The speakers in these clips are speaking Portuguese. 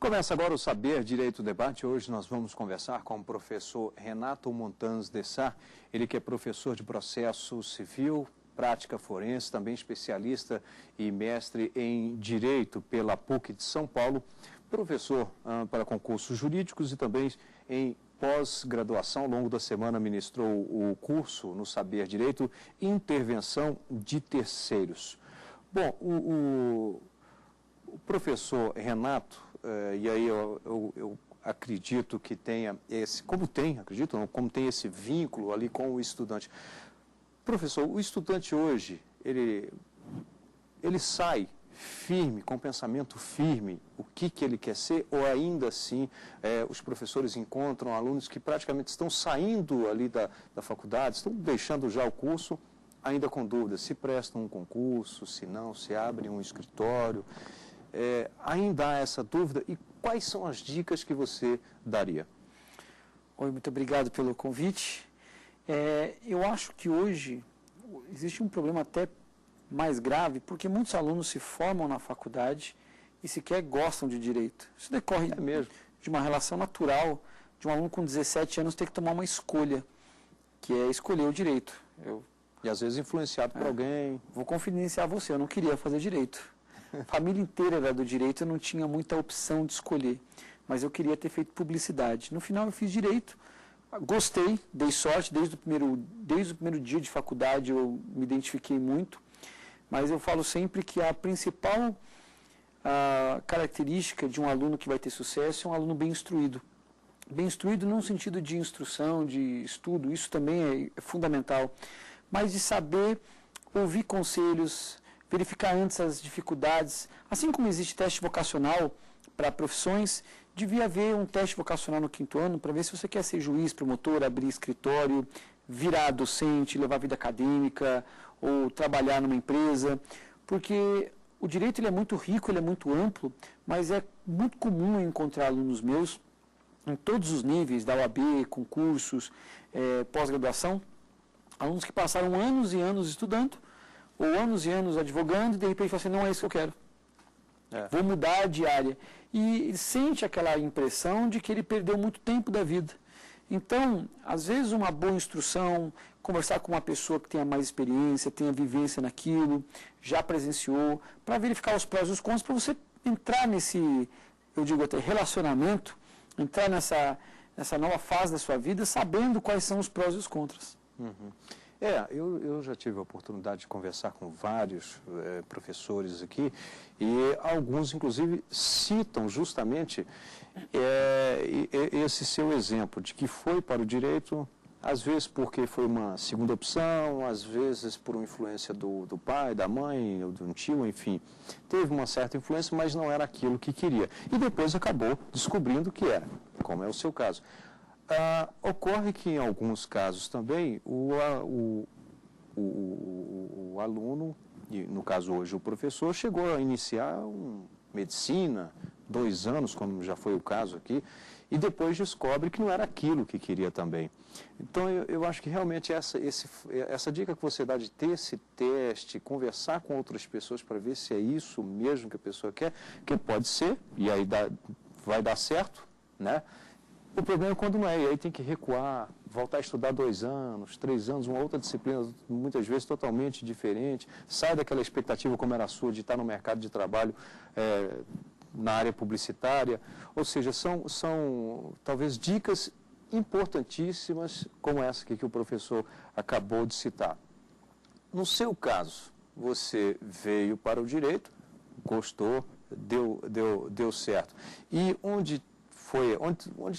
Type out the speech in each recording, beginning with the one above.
Começa agora o Saber Direito Debate. Hoje nós vamos conversar com o professor Renato Montanz de Sá, ele que é professor de processo civil, prática forense, também especialista e mestre em Direito pela PUC de São Paulo, professor para concursos jurídicos e também em pós-graduação. Ao longo da semana ministrou o curso no Saber Direito, Intervenção de Terceiros. Bom, o professor Renato, e aí eu acredito que tenha esse, como tem esse vínculo ali com o estudante. Professor, o estudante hoje, ele sai firme, com pensamento firme, o que ele quer ser, ou ainda assim os professores encontram alunos que praticamente estão saindo ali da faculdade, estão deixando já o curso, ainda com dúvidas, se prestam um concurso, se não, se abrem um escritório, ainda há essa dúvida, e quais são as dicas que você daria? Oi, muito obrigado pelo convite. Eu acho que hoje existe um problema até mais grave, porque muitos alunos se formam na faculdade e sequer gostam de direito. Isso decorre de uma relação natural de um aluno com 17 anos ter que tomar uma escolha, que é escolher o direito. E às vezes influenciado por alguém. Vou confidenciar você, eu não queria fazer direito. A família inteira era do direito, eu não tinha muita opção de escolher, mas eu queria ter feito publicidade. No final eu fiz direito, gostei, dei sorte, desde o primeiro dia de faculdade eu me identifiquei muito, mas eu falo sempre que a principal característica de um aluno que vai ter sucesso é um aluno bem instruído. Bem instruído não no sentido de instrução, de estudo, isso também é fundamental, mas de saber ouvir conselhos, verificar antes as dificuldades. Assim como existe teste vocacional para profissões, devia haver um teste vocacional no 5º ano para ver se você quer ser juiz, promotor, abrir escritório, virar docente, levar vida acadêmica ou trabalhar numa empresa, porque o direito ele é muito rico, ele é muito amplo, mas é muito comum encontrar alunos meus em todos os níveis, da OAB, concursos, pós-graduação, alunos que passaram anos e anos estudando, ou anos e anos advogando, e de repente falam assim, não é isso que eu quero. Vou mudar de área. E sente aquela impressão de que ele perdeu muito tempo da vida. Então, às vezes uma boa instrução, conversar com uma pessoa que tenha mais experiência, tenha vivência naquilo, já presenciou, para verificar os prós e os contras, para você entrar nesse, eu digo até, relacionamento, entrar nessa nova fase da sua vida, sabendo quais são os prós e os contras. Uhum. Eu já tive a oportunidade de conversar com vários professores aqui e alguns, inclusive, citam justamente esse seu exemplo de que foi para o direito, às vezes porque foi uma segunda opção, às vezes por uma influência do pai, da mãe, ou de um tio, enfim. Teve uma certa influência, mas não era aquilo que queria. E depois acabou descobrindo que era, como é o seu caso. Ocorre que em alguns casos também o aluno, e no caso hoje o professor, chegou a iniciar medicina, 2 anos, como já foi o caso aqui, e depois descobre que não era aquilo que queria também. Então eu acho que realmente essa dica que você dá de ter esse teste, conversar com outras pessoas para ver se é isso mesmo que a pessoa quer, que pode ser, e aí vai dar certo, né? O problema é quando não é, e aí tem que recuar, voltar a estudar 2 anos, 3 anos, uma outra disciplina, muitas vezes totalmente diferente, sai daquela expectativa como era a sua de estar no mercado de trabalho na área publicitária, ou seja, são talvez dicas importantíssimas como essa que o professor acabou de citar. No seu caso, você veio para o direito, gostou, deu certo. E onde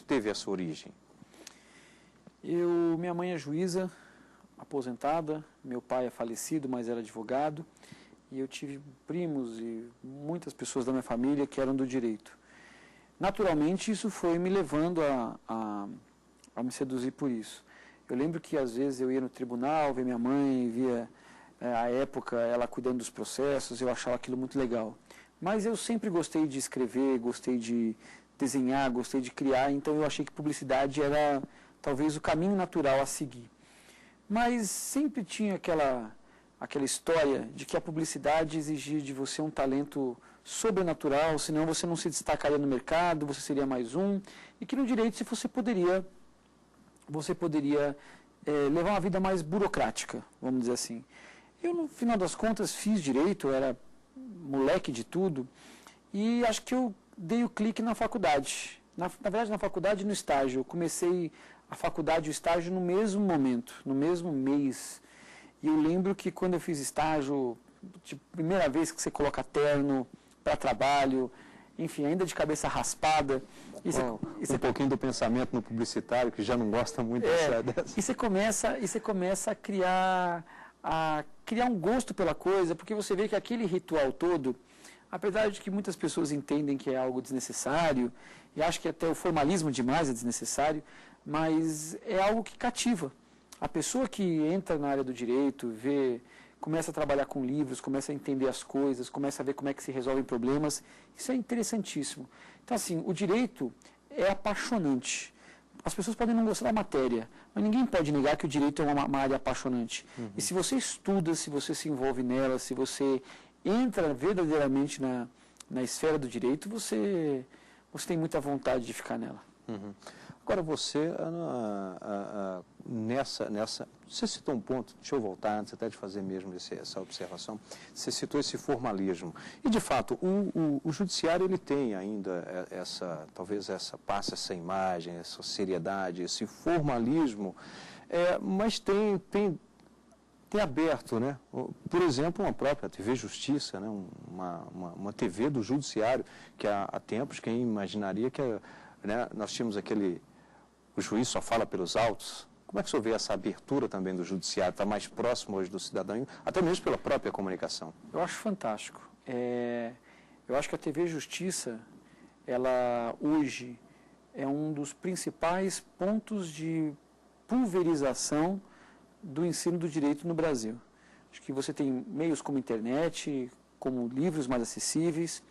teve essa origem? Minha mãe é juíza, aposentada, meu pai é falecido, mas era advogado, e eu tive primos e muitas pessoas da minha família que eram do direito. Naturalmente, isso foi me levando a me seduzir por isso. Eu lembro que, às vezes, eu ia no tribunal, ver minha mãe, via a época ela cuidando dos processos, eu achava aquilo muito legal. Mas eu sempre gostei de escrever, gostei de desenhar, gostei de criar, então eu achei que publicidade era talvez o caminho natural a seguir. Mas sempre tinha aquela história de que a publicidade exigia de você um talento sobrenatural, senão você não se destacaria no mercado, você seria mais um, e que no direito você poderia levar uma vida mais burocrática, vamos dizer assim. Eu, no final das contas, fiz direito, eu era moleque de tudo, e acho que eu dei o clique na faculdade. Na verdade, na faculdade e no estágio. Eu comecei a faculdade e o estágio no mesmo momento, no mesmo mês. E eu lembro que quando eu fiz estágio, tipo, primeira vez que você coloca terno para trabalho, enfim, ainda de cabeça raspada. Um pouquinho do pensamento no publicitário, que já não gosta muito dessa. E você começa a criar um gosto pela coisa, porque você vê que aquele ritual todo, apesar de que muitas pessoas entendem que é algo desnecessário, e acho que até o formalismo demais é desnecessário, mas é algo que cativa. A pessoa que entra na área do direito, começa a trabalhar com livros, começa a entender as coisas, começa a ver como é que se resolvem problemas, isso é interessantíssimo. Então, assim, o direito é apaixonante. As pessoas podem não gostar da matéria, mas ninguém pode negar que o direito é uma área apaixonante. Uhum. E se você estuda, se você se envolve nela, se você entra verdadeiramente na esfera do direito, você tem muita vontade de ficar nela. Uhum. Agora, você, você citou um ponto, deixa eu voltar antes até de fazer mesmo essa observação, você citou esse formalismo. E, de fato, o judiciário, ele tem ainda passa essa imagem, essa seriedade, esse formalismo, mas tem aberto, né? Por exemplo, uma própria TV Justiça, né? uma TV do judiciário, que há tempos, quem imaginaria que né, nós tínhamos o juiz só fala pelos autos. Como é que o senhor vê essa abertura também do judiciário, está mais próximo hoje do cidadão, até mesmo pela própria comunicação? Eu acho fantástico. Eu acho que a TV Justiça, ela hoje é um dos principais pontos de pulverização do ensino do direito no Brasil. Acho que você tem meios como internet, como livros mais acessíveis,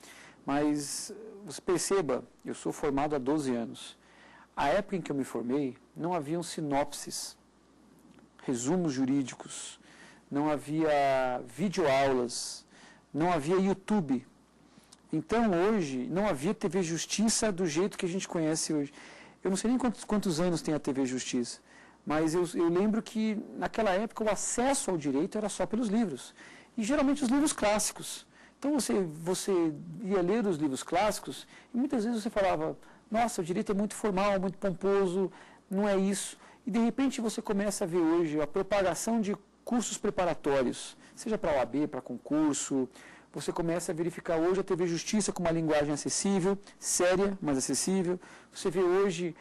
mas você perceba, eu sou formado há 12 anos. A época em que eu me formei, não haviam sinopses, resumos jurídicos, não havia videoaulas, não havia YouTube. Então, hoje, não havia TV Justiça do jeito que a gente conhece hoje. Eu não sei nem quantos anos tem a TV Justiça, mas eu lembro que, naquela época, o acesso ao direito era só pelos livros. E, geralmente, os livros clássicos. Então, você ia ler os livros clássicos e, muitas vezes, você falava: nossa, o direito é muito formal, muito pomposo, não é isso. E, de repente, você começa a ver hoje a propagação de cursos preparatórios, seja para OAB, para concurso. Você começa a verificar hoje a TV Justiça com uma linguagem acessível, séria, mas acessível. Você vê hoje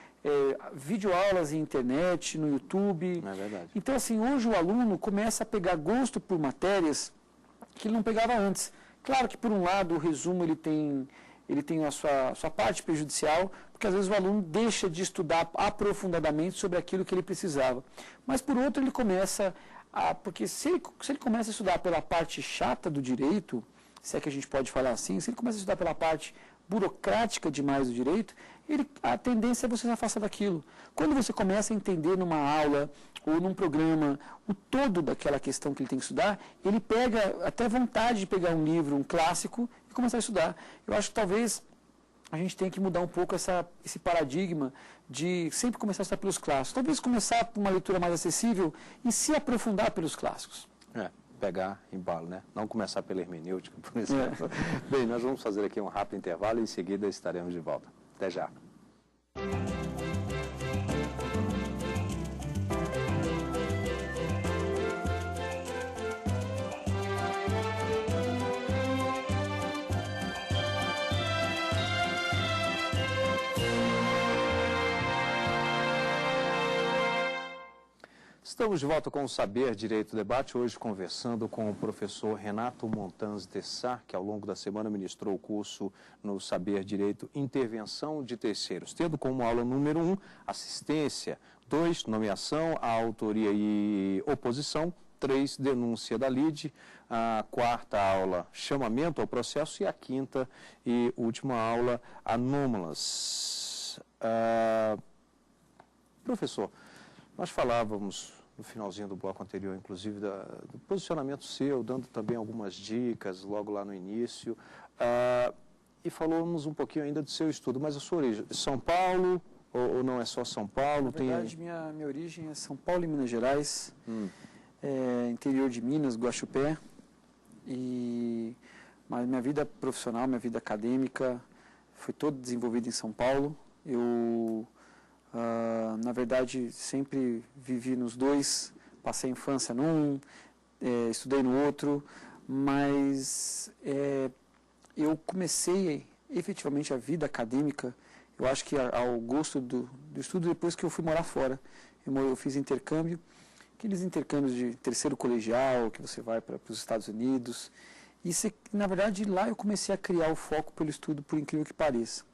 videoaulas em internet, no YouTube. É verdade. Então, assim, hoje o aluno começa a pegar gosto por matérias que ele não pegava antes. Claro que, por um lado, o resumo ele tem a sua parte prejudicial, porque às vezes o aluno deixa de estudar aprofundadamente sobre aquilo que ele precisava. Mas, por outro, ele começa porque se ele começa a estudar pela parte chata do direito, se é que a gente pode falar assim, se ele começa a estudar pela parte burocrática demais do direito, a tendência é você se afastar daquilo. Quando você começa a entender numa aula ou num programa o todo daquela questão que ele tem que estudar, ele pega até vontade de pegar um livro, um clássico, e começar a estudar. Eu acho que talvez a gente tenha que mudar um pouco esse paradigma de sempre começar a estudar pelos clássicos. Talvez começar por uma leitura mais acessível e se aprofundar pelos clássicos. Pegar embalo, né? Não começar pela hermenêutica, por exemplo. Bem, nós vamos fazer aqui um rápido intervalo e em seguida estaremos de volta. Até já. Estamos de volta com o Saber Direito Debate, hoje conversando com o professor Renato Montanz Dessar, que ao longo da semana ministrou o curso no Saber Direito Intervenção de Terceiros, tendo como aula número 1, assistência, 2, nomeação, a autoria e oposição, 3, denúncia da lide, a quarta aula, chamamento ao processo e a quinta e última aula, anômalas. Professor, nós falávamos no finalzinho do bloco anterior, inclusive, do posicionamento seu, dando também algumas dicas logo lá no início. E falamos um pouquinho ainda do seu estudo, mas a sua origem, São Paulo ou não é só São Paulo? Na verdade, minha origem é São Paulo e Minas Gerais, interior de Minas, Guaxupé, mas minha vida profissional, minha vida acadêmica foi toda desenvolvida em São Paulo. Eu, na verdade, sempre vivi nos dois, passei a infância num, estudei no outro, mas eu comecei efetivamente a vida acadêmica, eu acho que ao gosto do estudo, depois que eu fui morar fora. Eu fiz intercâmbio, aqueles intercâmbios de terceiro colegial, que você vai para os Estados Unidos. E, na verdade, lá eu comecei a criar o foco pelo estudo, por incrível que pareça.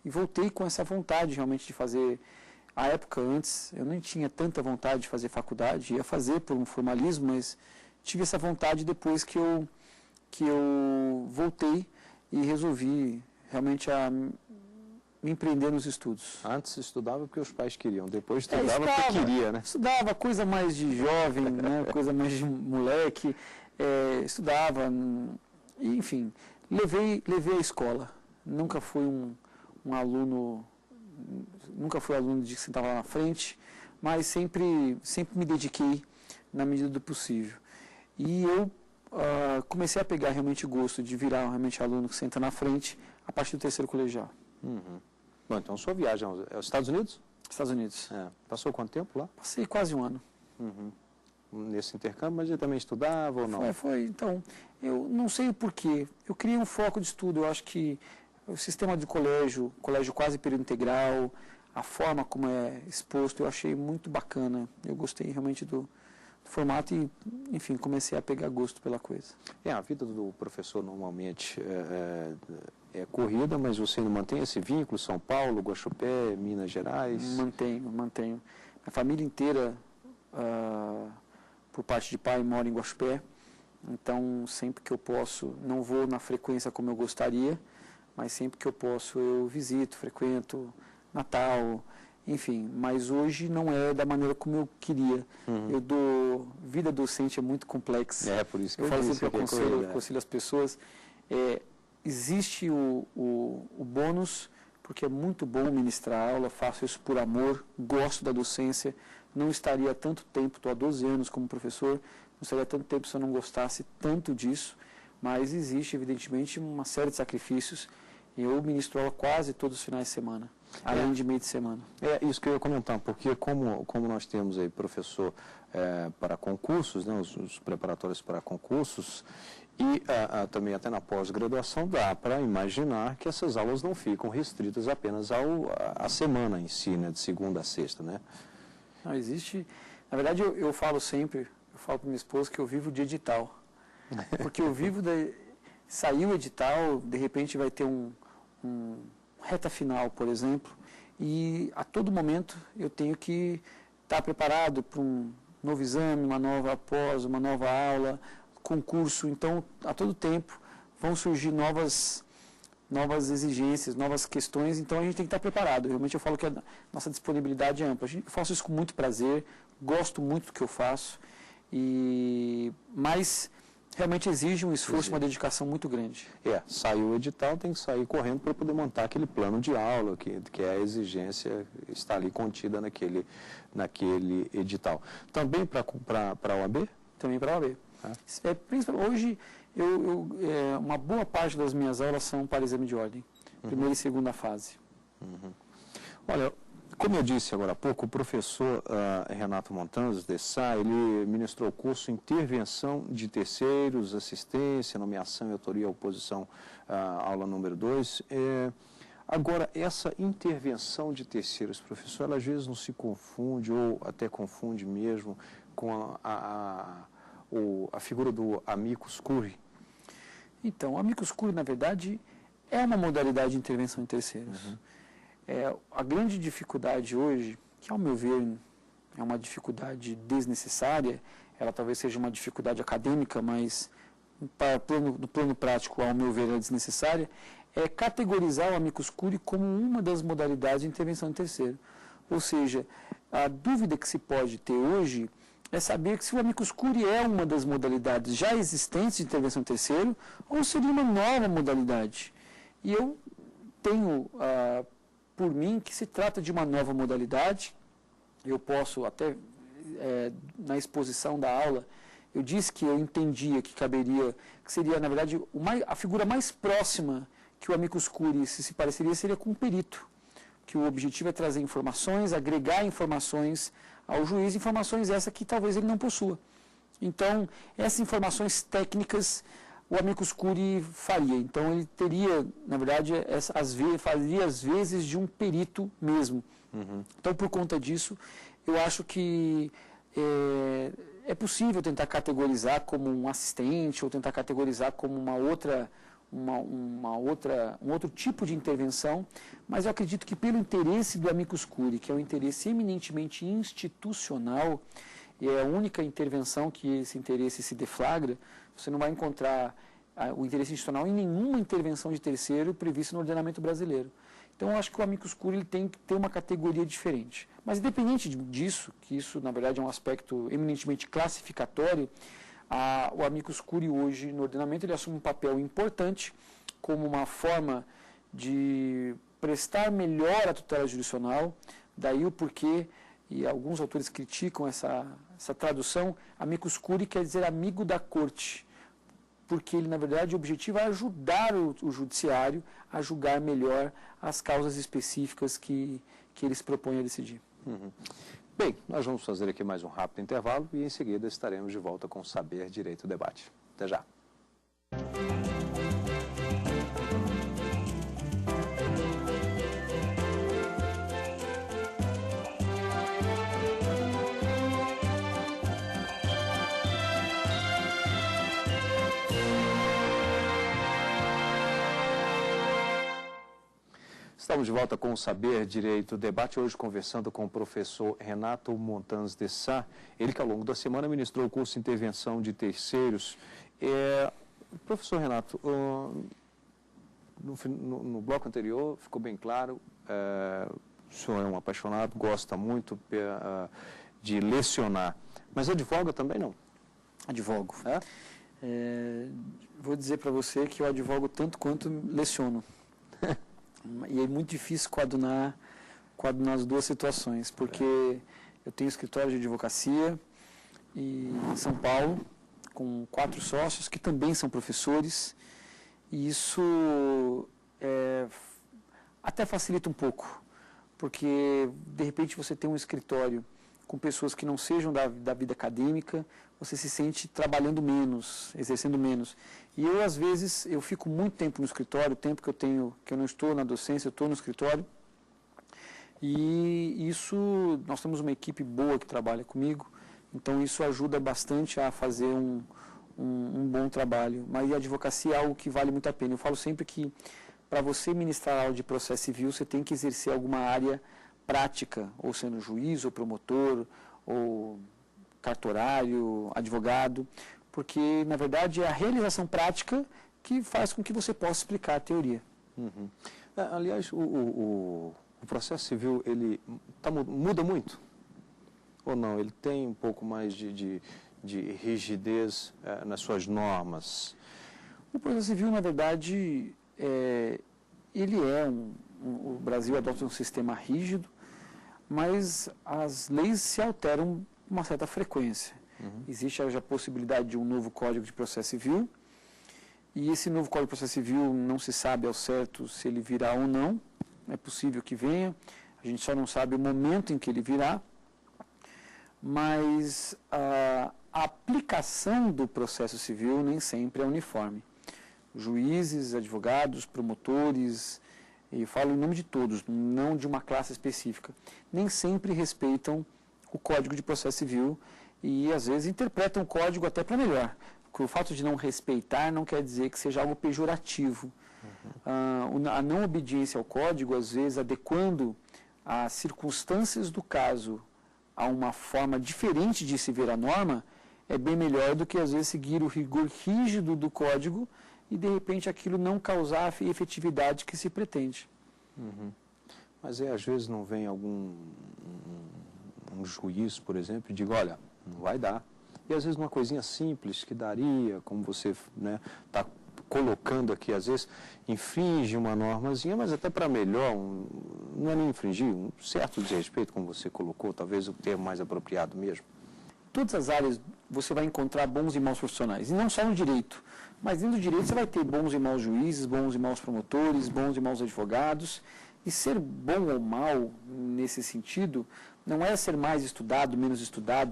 E voltei com essa vontade realmente de fazer. À época, antes, eu nem tinha tanta vontade de fazer faculdade, ia fazer por um formalismo, mas tive essa vontade depois que eu voltei e resolvi realmente me empreender nos estudos. Antes estudava porque os pais queriam, depois estudava porque queria, né? Estudava coisa mais de jovem, né? Coisa mais de moleque, estudava, enfim, levei a escola. Nunca fui um aluno, nunca fui aluno de que sentava lá na frente, mas sempre me dediquei na medida do possível. E eu comecei a pegar realmente gosto de virar realmente aluno que senta na frente a partir do terceiro colegial. Uhum. Bom, então sua viagem aos Estados Unidos? Estados Unidos. Passou quanto tempo lá? Passei quase um ano. Uhum. Nesse intercâmbio, mas ele também estudava ou não? Então, eu não sei o porquê. Eu criei um foco de estudo. Eu acho que o sistema de colégio quase período integral, a forma como é exposto, eu achei muito bacana. Eu gostei realmente do formato e, enfim, comecei a pegar gosto pela coisa. A vida do professor normalmente é corrida, mas você não mantém esse vínculo? São Paulo, Guaxupé, Minas Gerais? Mantenho. Minha família inteira, por parte de pai, mora em Guaxupé. Então, sempre que eu posso, não vou na frequência como eu gostaria, mas sempre que eu posso eu visito, frequento, Natal, enfim. Mas hoje não é da maneira como eu queria. Uhum. Vida docente é muito complexa. Por isso que eu falo sempre que eu aconselho as pessoas. Existe o bônus, porque é muito bom ministrar aula, faço isso por amor, gosto da docência, não estaria tanto tempo, estou há 12 anos como professor, não estaria tanto tempo se eu não gostasse tanto disso, mas existe, evidentemente, uma série de sacrifícios. Eu ministro aula quase todos os finais de semana, além de meio de semana. Isso que eu ia comentar, porque como nós temos aí professor para concursos, né, os preparatórios para concursos, e também até na pós-graduação dá para imaginar que essas aulas não ficam restritas apenas à semana em si, né, de segunda a sexta, né? Não existe. Na verdade, eu falo para minha esposa que eu vivo de edital. Porque eu vivo saiu o edital, de repente vai ter um reta final, por exemplo, e a todo momento eu tenho que estar preparado para um novo exame, uma nova pós, uma nova aula, concurso. Então, a todo tempo vão surgir novas exigências, novas questões, então a gente tem que estar preparado. Realmente eu falo que a nossa disponibilidade é ampla. Eu faço isso com muito prazer, gosto muito do que eu faço, mas realmente exige um esforço, uma dedicação muito grande. Saiu o edital, tem que sair correndo para poder montar aquele plano de aula, que é a exigência, está ali contida naquele edital. Também para a OAB? Também para a OAB. Hoje, uma boa parte das minhas aulas são para exame de ordem, primeira e segunda fase. Uhum. Olha, como eu disse agora há pouco, o professor Renato Montanz Dessá, ele ministrou o curso Intervenção de Terceiros, Assistência, Nomeação e Autoria, Oposição, aula número 2. Agora, essa intervenção de terceiros, professor, ela às vezes não se confunde, ou até confunde mesmo, com a figura do amicus curiae? Então, o amicus curiae, na verdade, é uma modalidade de intervenção em terceiros. Uhum. A grande dificuldade hoje, que ao meu ver é uma dificuldade desnecessária, ela talvez seja uma dificuldade acadêmica, mas no plano prático, ao meu ver, é desnecessária, é categorizar o amicus curiae como uma das modalidades de intervenção em terceiro. Ou seja, a dúvida que se pode ter hoje é saber que se o amicus curiae é uma das modalidades já existentes de intervenção de terceiro ou seria uma nova modalidade. E eu tenho por mim que se trata de uma nova modalidade. Eu posso até, na exposição da aula, eu disse que eu entendia que caberia, que seria, na verdade, a figura mais próxima que o amicus curiae se pareceria seria com um perito, que o objetivo é trazer informações, agregar informações ao juiz, informações essas que talvez ele não possua. Então, essas informações técnicas, o amicus curiae faria. Então, ele teria, na verdade, faria às vezes de um perito mesmo. Então, por conta disso, eu acho que é possível tentar categorizar como um assistente ou tentar categorizar como um outro tipo de intervenção, mas eu acredito que pelo interesse do amicus curiae, que é um interesse eminentemente institucional, e é a única intervenção que esse interesse se deflagra, você não vai encontrar o interesse institucional em nenhuma intervenção de terceiro prevista no ordenamento brasileiro. Então, eu acho que o amicus curiae ele tem que ter uma categoria diferente. Mas, independente disso, que isso, na verdade, é um aspecto eminentemente classificatório, o amicus curiae hoje, no ordenamento, ele assume um papel importante como uma forma de prestar melhor a tutela jurisdicional, daí o porquê, e alguns autores criticam essa tradução, amicus curiae quer dizer amigo da corte, porque ele, na verdade, o objetivo é ajudar o judiciário a julgar melhor as causas específicas que eles propõem a decidir. Bem, nós vamos fazer aqui mais um rápido intervalo e em seguida estaremos de volta com o Saber Direito Debate. Até já. Estamos de volta com o Saber Direito Debate, hoje conversando com o professor Renato Montanz de Sá, ele que ao longo da semana ministrou o curso de intervenção de terceiros. Professor Renato, no bloco anterior ficou bem claro, o senhor é um apaixonado, gosta muito de lecionar, mas advoga também não? Advogo. Vou dizer para você que eu advogo tanto quanto leciono. E é muito difícil coadunar as duas situações, porque eu tenho escritório de advocacia em São Paulo, com 4 sócios que também são professores, e isso até facilita um pouco, porque de repente você tem um escritório com pessoas que não sejam da vida acadêmica, você se sente trabalhando menos, exercendo menos. E eu, às vezes, eu fico muito tempo no escritório, o tempo que eu não estou na docência, eu estou no escritório. E isso, nós temos uma equipe boa que trabalha comigo, então isso ajuda bastante a fazer um bom trabalho. Mas a advocacia é algo que vale muito a pena. Eu falo sempre que, para você ministrar aula de processo civil, você tem que exercer alguma área prática, ou sendo juiz, ou promotor, ou cartorário, advogado, porque, na verdade, é a realização prática que faz com que você possa explicar a teoria. Aliás, o processo civil, ele muda muito? Ou não? Ele tem um pouco mais de rigidez nas suas normas? O processo civil, na verdade, o Brasil adota um sistema rígido, mas as leis se alteram com uma certa frequência. Existe a possibilidade de um novo Código de Processo Civil, e esse novo Código de Processo Civil não se sabe ao certo se ele virá ou não, é possível que venha, a gente só não sabe o momento em que ele virá, mas a aplicação do processo civil nem sempre é uniforme. Juízes, advogados, promotores, e falo em nome de todos, não de uma classe específica, nem sempre respeitam o Código de Processo Civil e, às vezes, interpretam o Código até para melhor. Porque o fato de não respeitar não quer dizer que seja algo pejorativo. A não obediência ao Código, às vezes, adequando as circunstâncias do caso a uma forma diferente de se ver a norma, é bem melhor do que, às vezes, seguir o rigor rígido do Código e, de repente, aquilo não causar a efetividade que se pretende. Mas às vezes não vem algum um juiz, por exemplo, e diga, olha, Não vai dar. E às vezes uma coisinha simples que daria, como você está colocando aqui, às vezes infringe uma normazinha, mas até para melhor, não é nem infringir, um certo desrespeito, como você colocou, talvez o termo mais apropriado mesmo. Todas as áreas você vai encontrar bons e maus profissionais, e não só no direito, mas dentro do direito você vai ter bons e maus juízes, bons e maus promotores, bons e maus advogados, e ser bom ou mal nesse sentido não é ser mais estudado,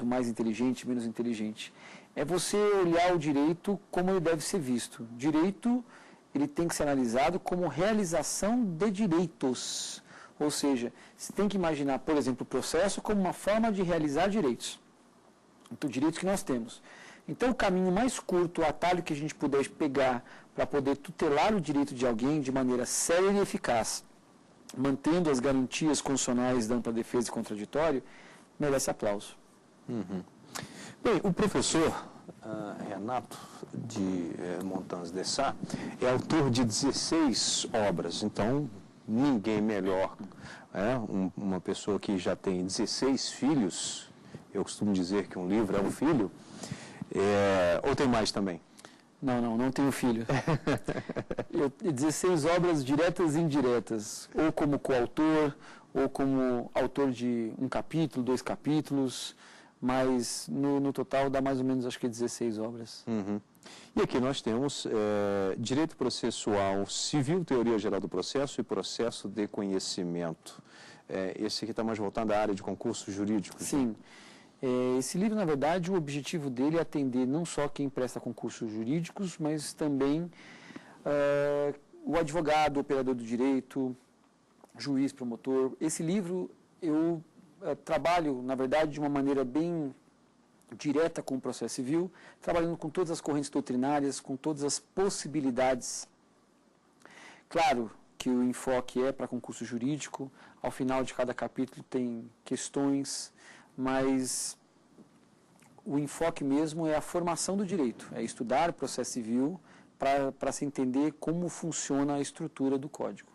mais inteligente, menos inteligente. É você olhar o direito como ele deve ser visto. Direito, ele tem que ser analisado como realização de direitos. Ou seja, você tem que imaginar, por exemplo, o processo como uma forma de realizar direitos. Então, direitos que nós temos. Então, o caminho mais curto, o atalho que a gente puder pegar para poder tutelar o direito de alguém de maneira séria e eficaz, mantendo as garantias constitucionais da ampla defesa e contraditório, merece aplauso. Uhum. Bem, o professor Renato Montanz de Sá é autor de 16 obras, então ninguém melhor, uma pessoa que já tem 16 filhos, eu costumo dizer que um livro é um filho, ou tem mais também? Não tenho filho. 16 obras diretas e indiretas, ou como coautor, ou como autor de um capítulo, 2 capítulos, mas no total dá mais ou menos, acho que 16 obras. Uhum. E aqui nós temos Direito Processual Civil, Teoria Geral do Processo e Processo de Conhecimento. Esse aqui está mais voltado à área de concursos jurídicos. Sim. Né? Esse livro, na verdade, o objetivo dele é atender não só quem presta concursos jurídicos, mas também o advogado, o operador do direito, juiz, promotor. Esse livro eu trabalho, na verdade, de uma maneira bem direta com o processo civil, trabalhando com todas as correntes doutrinárias, com todas as possibilidades. Claro que o enfoque é para concurso jurídico, ao final de cada capítulo tem questões, mas o enfoque mesmo é a formação do direito, é estudar o processo civil para se entender como funciona a estrutura do código.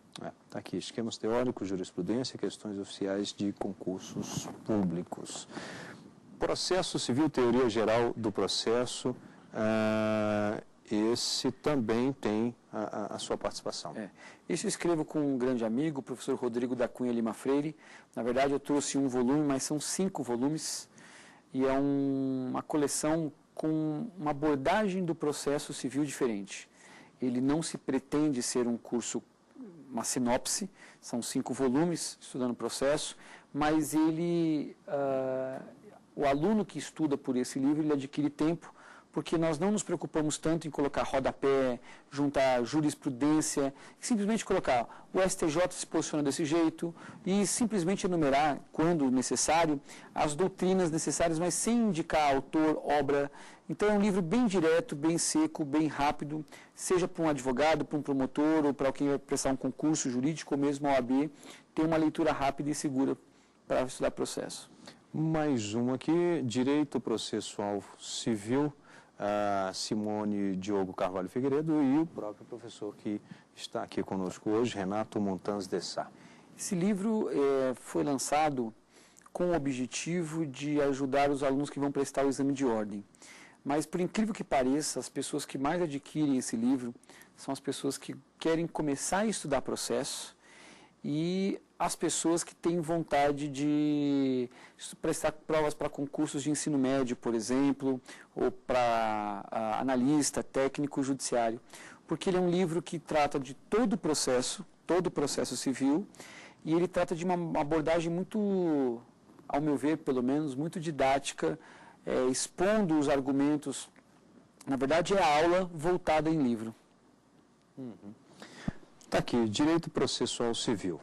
Está aqui, esquemas teóricos, jurisprudência, questões oficiais de concursos públicos. Processo civil, teoria geral do processo, esse também tem a sua participação. Isso eu escrevo com um grande amigo, o professor Rodrigo da Cunha Lima Freire. Na verdade, eu trouxe um volume, mas são 5 volumes, e é uma coleção com uma abordagem do processo civil diferente. Ele não se pretende ser um curso, uma sinopse, são 5 volumes estudando o processo, mas o aluno que estuda por esse livro, ele adquire tempo, porque nós não nos preocupamos tanto em colocar rodapé, juntar jurisprudência, simplesmente colocar o STJ se posiciona desse jeito e simplesmente enumerar, quando necessário, as doutrinas necessárias, mas sem indicar autor, obra. Então é um livro bem direto, bem seco, bem rápido, seja para um advogado, para um promotor ou para quem vai prestar um concurso jurídico ou mesmo a OAB, tem uma leitura rápida e segura para estudar processo. Mais um aqui, Direito Processual Civil, Simone Diogo Carvalho Figueiredo e o próprio professor que está aqui conosco hoje, Renato Montanz de Sá. Esse livro foi lançado com o objetivo de ajudar os alunos que vão prestar o exame de ordem. Mas, por incrível que pareça, as pessoas que mais adquirem esse livro são as pessoas que querem começar a estudar processo e as pessoas que têm vontade de prestar provas para concursos de ensino médio, por exemplo, ou para analista, técnico, judiciário. Porque ele é um livro que trata de todo o processo civil, e ele trata de uma abordagem muito, ao meu ver, pelo menos, muito didática, expondo os argumentos. Na verdade, é a aula voltada em livro. Está aqui, Direito Processual Civil.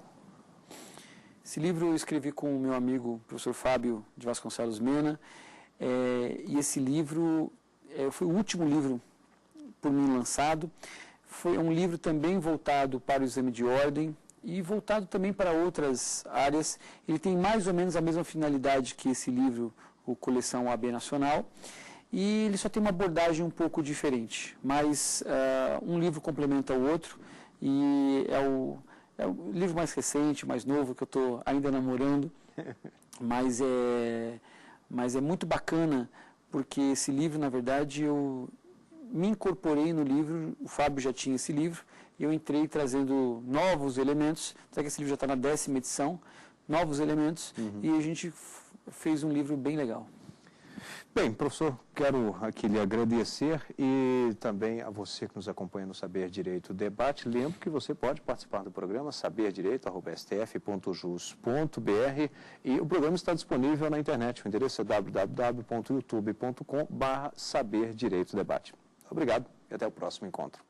Esse livro eu escrevi com o meu amigo, professor Fábio de Vasconcelos Mena, e esse livro foi o último livro por mim lançado. Foi um livro também voltado para o exame de ordem e voltado também para outras áreas. Ele tem mais ou menos a mesma finalidade que esse livro, o Coleção AB Nacional, e ele só tem uma abordagem um pouco diferente, mas um livro complementa o outro, e é o livro mais recente, mais novo, que eu estou ainda namorando, mas mas é muito bacana, porque esse livro, na verdade, eu me incorporei no livro, o Fábio já tinha esse livro, e eu entrei trazendo novos elementos, até que esse livro já está na 10ª edição, novos elementos, e a gente fez um livro bem legal. Bem, professor, quero aqui lhe agradecer e também a você que nos acompanha no Saber Direito Debate. Lembro que você pode participar do programa saberdireito@stf.jus.br e o programa está disponível na internet. O endereço é www.youtube.com/saberdireitodebate. Obrigado e até o próximo encontro.